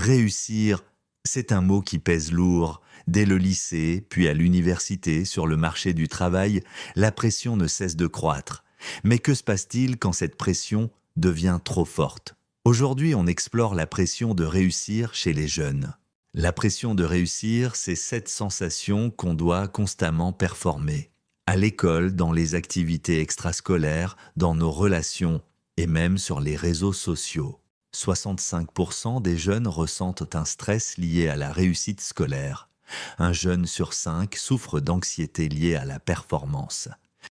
Réussir, c'est un mot qui pèse lourd. Dès le lycée, puis à l'université, sur le marché du travail, la pression ne cesse de croître. Mais que se passe-t-il quand cette pression devient trop forte? Aujourd'hui, on explore la pression de réussir chez les jeunes. La pression de réussir, c'est cette sensation qu'on doit constamment performer. À l'école, dans les activités extrascolaires, dans nos relations et même sur les réseaux sociaux. 65% des jeunes ressentent un stress lié à la réussite scolaire. Un jeune sur 5 souffre d'anxiété liée à la performance.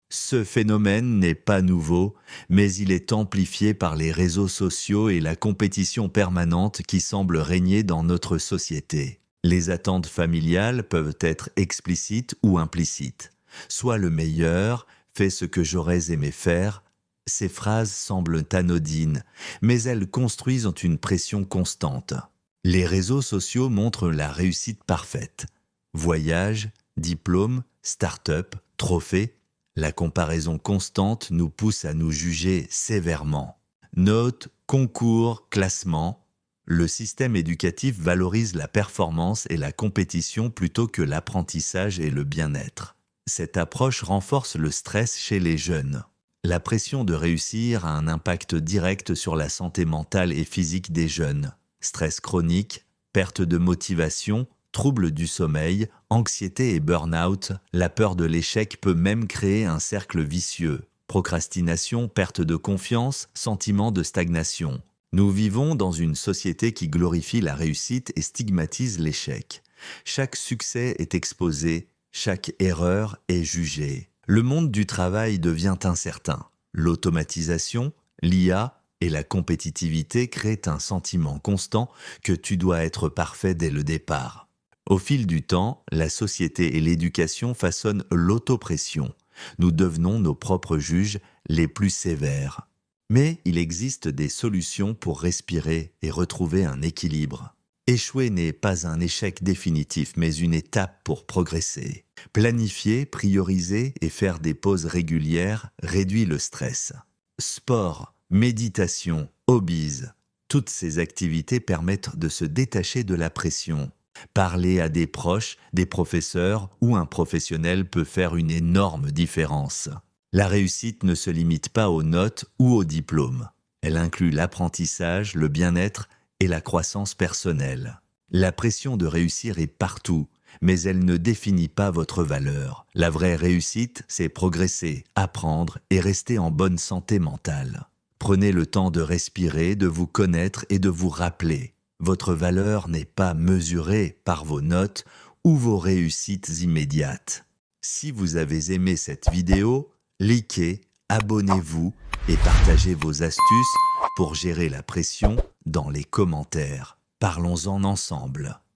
Ce phénomène n'est pas nouveau, mais il est amplifié par les réseaux sociaux et la compétition permanente qui semble régner dans notre société. Les attentes familiales peuvent être explicites ou implicites. Sois le meilleur, fais ce que j'aurais aimé faire. Ces phrases semblent anodines, mais elles construisent une pression constante. Les réseaux sociaux montrent la réussite parfaite. Voyages, diplômes, start-up, trophées. La comparaison constante nous pousse à nous juger sévèrement. Notes, concours, classements. Le système éducatif valorise la performance et la compétition plutôt que l'apprentissage et le bien-être. Cette approche renforce le stress chez les jeunes. La pression de réussir a un impact direct sur la santé mentale et physique des jeunes. Stress chronique, perte de motivation, troubles du sommeil, anxiété et burn-out, la peur de l'échec peut même créer un cercle vicieux. Procrastination, perte de confiance, sentiment de stagnation. Nous vivons dans une société qui glorifie la réussite et stigmatise l'échec. Chaque succès est exposé, chaque erreur est jugée. Le monde du travail devient incertain. L'automatisation, l'IA et la compétitivité créent un sentiment constant que tu dois être parfait dès le départ. Au fil du temps, la société et l'éducation façonnent l'autopression. Nous devenons nos propres juges les plus sévères. Mais il existe des solutions pour respirer et retrouver un équilibre. Échouer n'est pas un échec définitif, mais une étape pour progresser. Planifier, prioriser et faire des pauses régulières réduit le stress. Sport, méditation, hobbies, toutes ces activités permettent de se détacher de la pression. Parler à des proches, des professeurs ou un professionnel peut faire une énorme différence. La réussite ne se limite pas aux notes ou aux diplômes. Elle inclut l'apprentissage, le bien-être et la croissance personnelle. La pression de réussir est partout, mais elle ne définit pas votre valeur. La vraie réussite, c'est progresser, apprendre et rester en bonne santé mentale. Prenez le temps de respirer, de vous connaître et de vous rappeler. Votre valeur n'est pas mesurée par vos notes ou vos réussites immédiates. Si vous avez aimé cette vidéo, likez, abonnez-vous et partagez vos astuces pour gérer la pression dans les commentaires. Parlons-en ensemble.